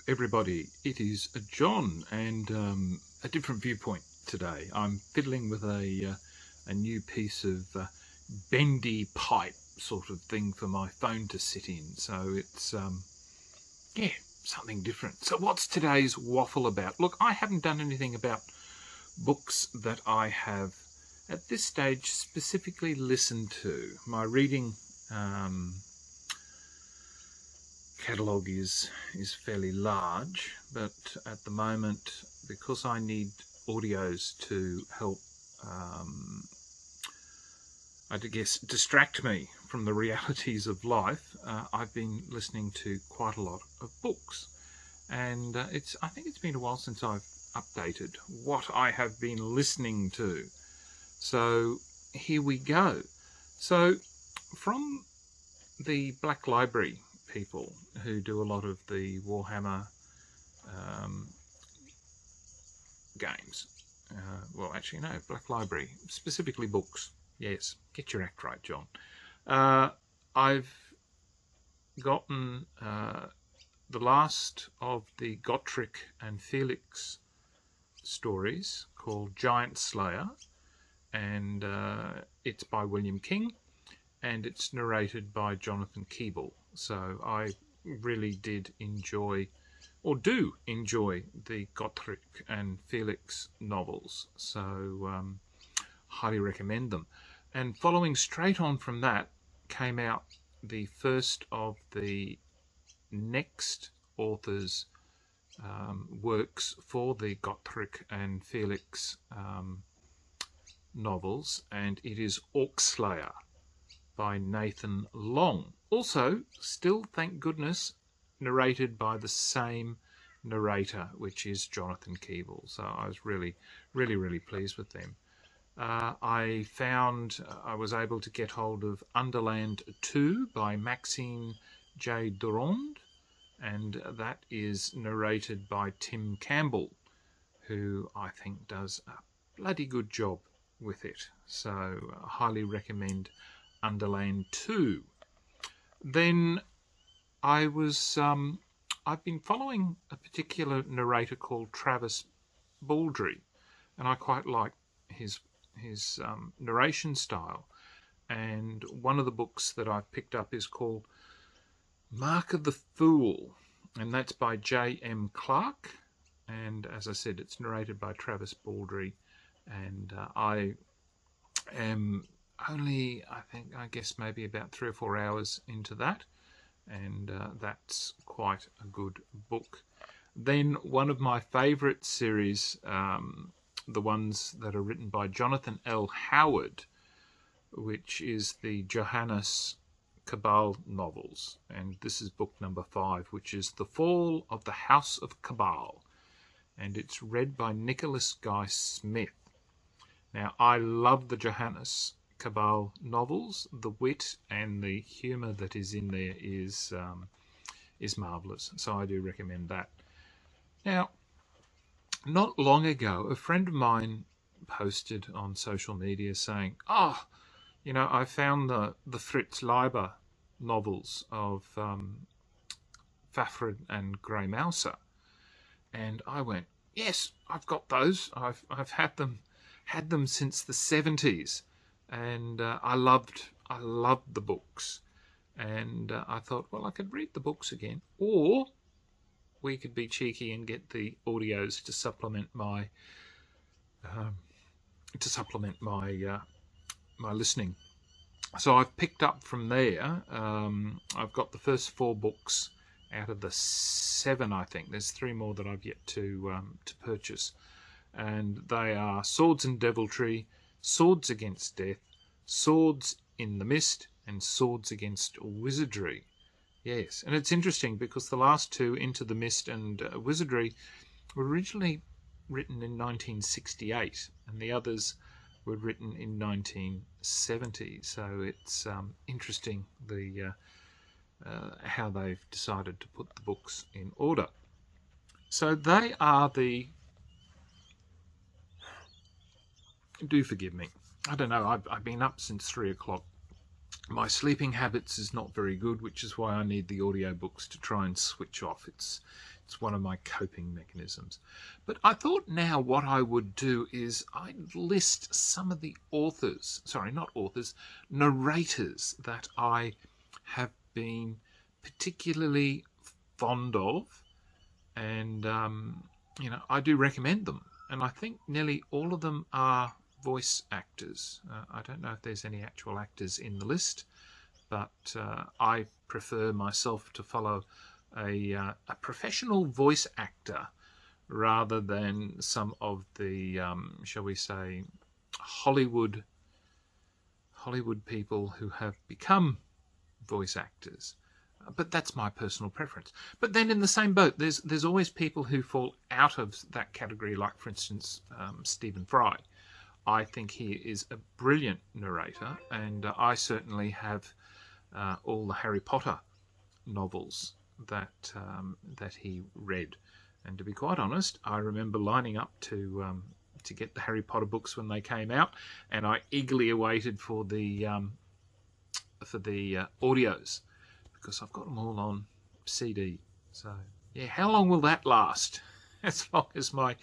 everybody, it is John, and a different viewpoint today. I'm fiddling with a new piece of bendy pipe sort of thing for my phone to sit in, so it's yeah, something different. So what's today's waffle about? Look, I haven't done anything about books that I have at this stage specifically listened to. My reading catalogue is fairly large, but at the moment, because I need audios to help I guess distract me from the realities of life, I've been listening to quite a lot of books, and I think it's been a while since I've updated what I have been listening to. So here we go. So from the Black Library people who do a lot of the Warhammer games. Well, actually, no, Black Library, specifically books. Yes, get your act right, John. I've gotten the last of the Gotrek and Felix stories called Giant Slayer, and it's by William King, and it's narrated by Jonathan Keeble. So I really did enjoy, or do enjoy, the Gotrek and Felix novels, so highly recommend them. And following straight on from that came out the first of the next author's works for the Gotrek and Felix novels, and it is Orkslayer by Nathan Long. Also, still, thank goodness, narrated by the same narrator, which is Jonathan Keeble. So I was really pleased with them. I found I was able to get hold of Underland 2 by Maxime J. Durand, and that is narrated by Tim Campbell, who I think does a bloody good job with it. So I highly recommend Underland 2. Then I've been following a particular narrator called Travis Baldry, and I quite like his narration style. And one of the books that I've picked up is called Mark of the Fool, and that's by J.M. Clark. And as I said, it's narrated by Travis Baldry, and I am only, I guess maybe about 3 or 4 hours into that, and that's quite a good book. Then one of my favourite series, the ones that are written by Jonathan L. Howard, which is the Johannes Cabal novels, and this is book number 5, which is The Fall of the House of Cabal, and it's read by Nicholas Guy Smith. Now, I love the Johannes Cabal novels. The wit and the humour that is in there is marvellous, so I do recommend that. Now, not long ago, a friend of mine posted on social media saying, "Oh, you know, I found the Fritz Leiber novels of Fafhrd and Grey Mouser," and I went, "Yes, I've got those. I've had them since the 70s, and I loved the books." And I thought, well, I could read the books again, or we could be cheeky and get the audios to supplement my my listening. So I've picked up from there. I've got the first 4 books out of the 7, I think. There's 3 more that I've yet to purchase, and they are Swords and Deviltry, Swords Against Death, Swords in the Mist, and Swords Against Wizardry. Yes, and it's interesting because the last 2, Into the Mist and Wizardry, were originally written in 1968, and the others were written in 1970. So it's interesting how they've decided to put the books in order. So they are the... Do forgive me. I don't know, I've been up since 3 o'clock. My sleeping habits is not very good, which is why I need the audiobooks to try and switch off. It's It's one of my coping mechanisms. But I thought now what I would do is I'd list some of the authors, sorry, not authors, narrators that I have been particularly fond of, and I do recommend them. And I think nearly all of them are voice actors. I don't know if there's any actual actors in the list, but I prefer myself to follow a professional voice actor rather than some of the, shall we say, Hollywood people who have become voice actors. But that's my personal preference. But then in the same boat, there's always people who fall out of that category, like, for instance, Stephen Fry. I think he is a brilliant narrator, and I certainly have all the Harry Potter novels that he read. And to be quite honest, I remember lining up to get the Harry Potter books when they came out, and I eagerly awaited for the audios, because I've got them all on CD. So yeah, how long will that last? As long as my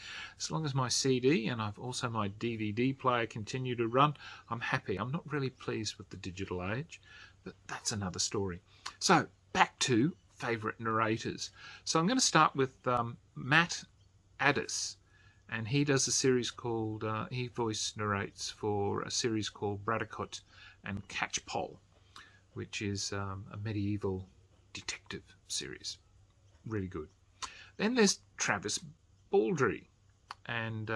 CD and I've also my DVD player continue to run, I'm happy. I'm not really pleased with the digital age, but that's another story. So back to favourite narrators. So I'm going to start with Matt Addis, and he does a series called, he voice narrates for a series called Braddockot and Catchpole, which is a medieval detective series. Really good. Then there's Travis Baldry, and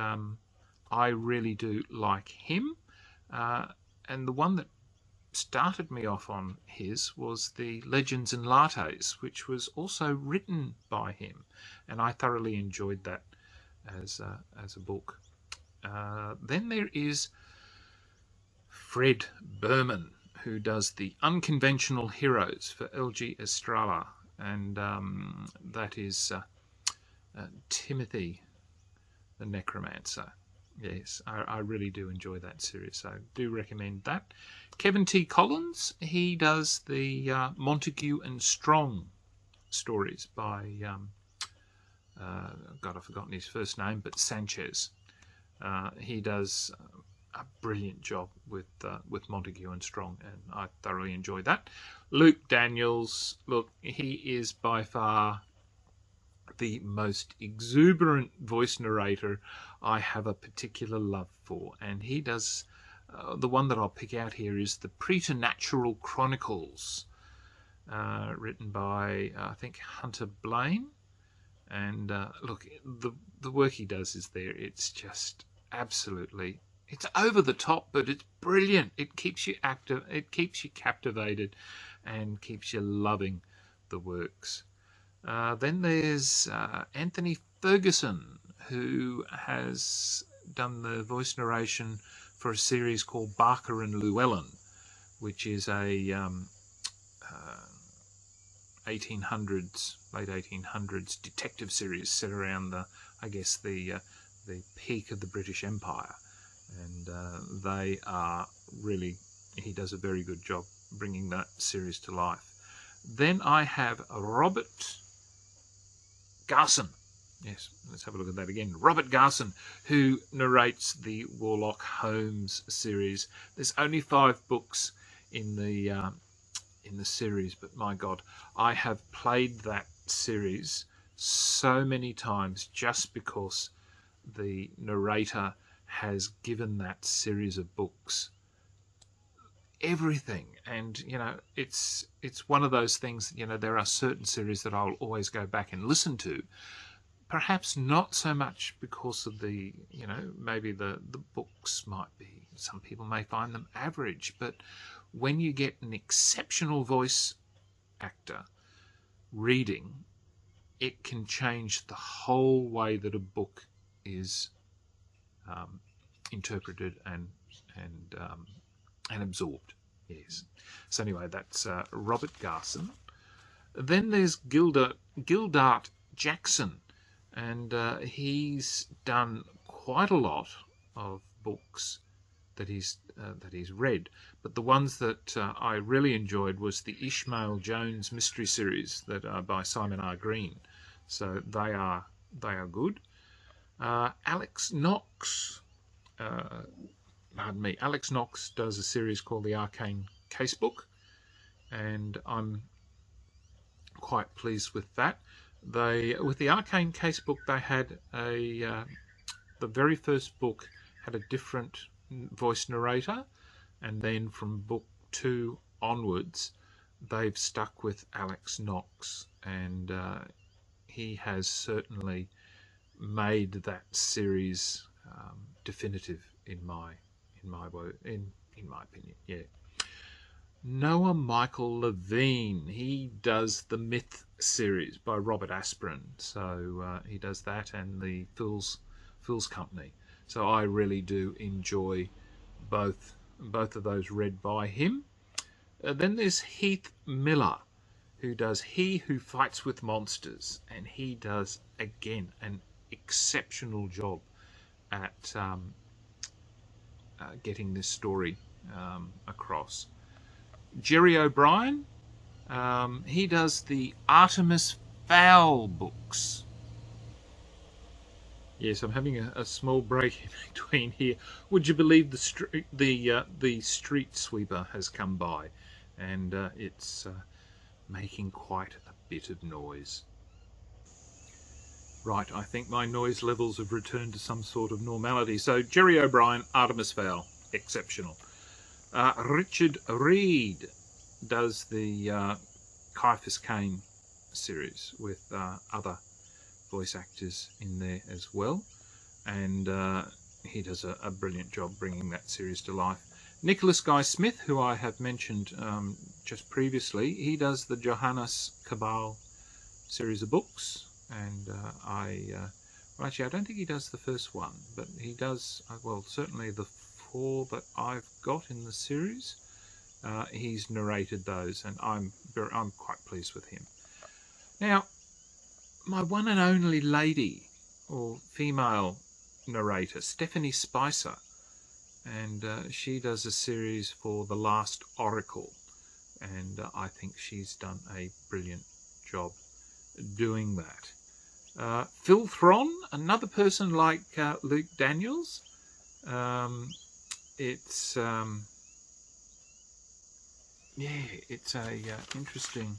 I really do like him. And the one that started me off on his was the Legends and Lattes, which was also written by him, and I thoroughly enjoyed that as a book. Then there is Fred Berman, who does the Unconventional Heroes for LG Estrella, and that is Timothy the Necromancer. Yes, I really do enjoy that series, so do recommend that. Kevin T. Collins, he does the Montague and Strong stories by, God, I've forgotten his first name, but Sanchez. He does a brilliant job with Montague and Strong, and I thoroughly enjoy that. Luke Daniels, look, he is by far the most exuberant voice narrator I have a particular love for, and he does the one that I'll pick out here is the Preternatural Chronicles, written by I think Hunter Blaine, and look, the work he does is there. It's just absolutely, it's over the top, but it's brilliant. It keeps you active, it keeps you captivated, and keeps you loving the works. Then there's Anthony Ferguson, who has done the voice narration for a series called Barker and Llewellyn, which is a 1800s, late 1800s detective series set around the peak of the British Empire, and they are really, he does a very good job bringing that series to life. Then I have Robert Garson. Yes, let's have a look at that again. Robert Garson, who narrates the Warlock Holmes series. There's only 5 books in the series, but my God, I have played that series so many times just because the narrator has given that series of books everything. And it's one of those things, there are certain series that I'll always go back and listen to, perhaps not so much because of the, maybe the books might be, some people may find them average, but when you get an exceptional voice actor reading, it can change the whole way that a book is interpreted and absorbed. Yes. So anyway, that's Robert Garson. Then there's Gildart Jackson, and he's done quite a lot of books that he's read. But the ones that I really enjoyed was the Ishmael Jones mystery series that are by Simon R. Green. So they are good. Alex Knox, pardon me, Alex Knox does a series called the Arcane Casebook, and I'm quite pleased with that. With the Arcane Casebook, they had the very first book had a different voice narrator, and then from book 2 onwards, they've stuck with Alex Knox, and he has certainly made that series definitive in my opinion. Yeah. Noah Michael Levine, he does the Myth series by Robert Asprin, so he does that, and the Fool's Company. So I really do enjoy both of those read by him. Then there's Heath Miller, who does He Who Fights with Monsters, and he does again an exceptional job at getting this story across. Jerry O'Brien, he does the Artemis Fowl books. Yes, I'm having a small break in between here. Would you believe the street sweeper has come by, and it's making quite a bit of noise. Right, I think my noise levels have returned to some sort of normality. So Jerry O'Brien, Artemis Fowl, exceptional. Richard Reed does the Caiaphas Cain series with other voice actors in there as well, and he does a brilliant job bringing that series to life. Nicholas Guy Smith, who I have mentioned just previously, he does the Johannes Cabal series of books, and well, actually I don't think he does the first one, but he does, well, certainly the 4 that I've got in the series. He's narrated those, and I'm quite pleased with him. Now, my one and only lady, or female narrator, Stephanie Spicer, and she does a series for The Last Oracle, and I think she's done a brilliant job doing that. Phil Thron, another person like Luke Daniels. It's a interesting.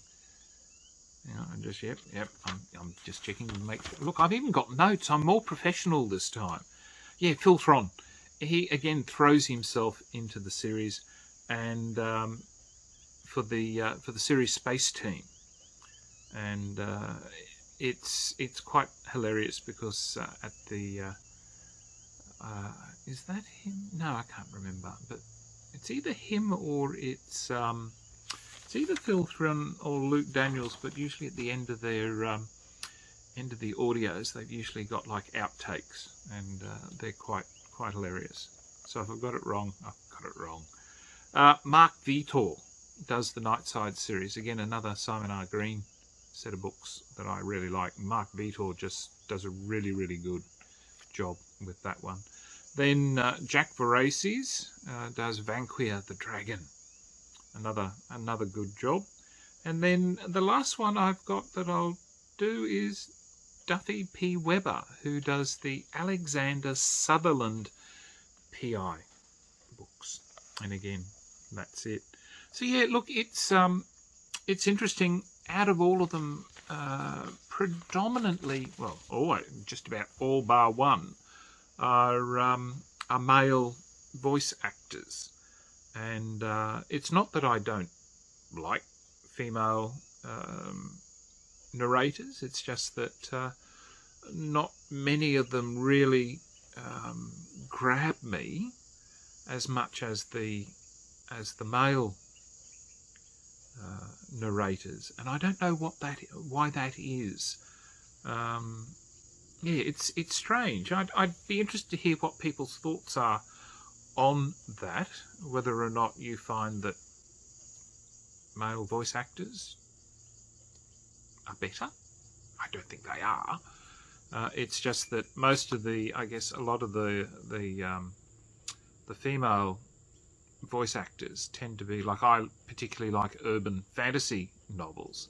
I'm just I'm just checking to make sure. Look, I've even got notes. I'm more professional this time. Yeah, Phil Thron. He again throws himself into the series, and for the series Space Team, and it's quite hilarious because at the is that him? No, I can't remember, but it's either him or it's either Phil Thron or Luke Daniels, but usually at the end of their end of the audios, they've usually got like outtakes, and they're quite hilarious. So if I've got it wrong, I've got it wrong. Mark Vitor does the Nightside series. Again, another Simon R. Green set of books that I really like. Mark Vitor just does a really good job with that one. Then Jack Voraces does Vanquir the Dragon. Another good job. And then the last one I've got that I'll do is Duffy P. Weber, who does the Alexander Sutherland PI books. And again, that's it. So yeah, look, it's interesting. Out of all of them, predominantly, well, just about all bar one are male voice actors. And it's not that I don't like female narrators, it's just that not many of them really grab me as much as the male narrators, and I don't know why that is. Yeah, it's strange. I'd be interested to hear what people's thoughts are on that, whether or not you find that male voice actors are better. I don't think they are. It's just that most of I guess a lot of the female voice actors tend to be like, I particularly like urban fantasy novels,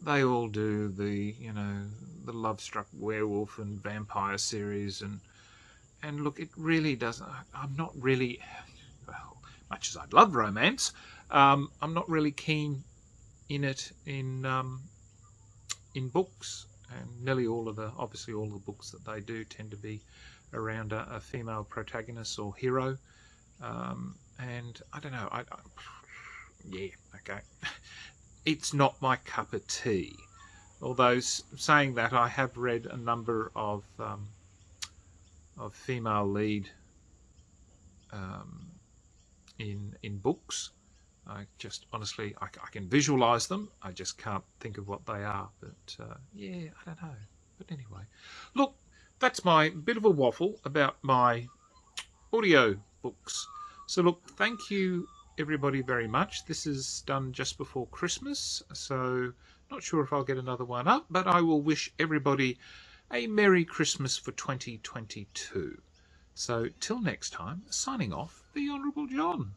they all do the, you know, the love-struck werewolf and vampire series, and look, it really doesn't. I'm not really, well, much as I'd love romance, I'm not really keen in it in books. And nearly all of the, obviously all the books that they do tend to be around a female protagonist or hero. And I don't know, yeah, okay. It's not my cup of tea. Although saying that, I have read a number of female lead in books. I just honestly, I can visualise them. I just can't think of what they are. But yeah, I don't know. But anyway, look, that's my bit of a waffle about my audio books. So look, thank you everybody very much. This is done just before Christmas, so not sure if I'll get another one up, but I will wish everybody a Merry Christmas for 2022. So till next time, signing off, the Honourable John.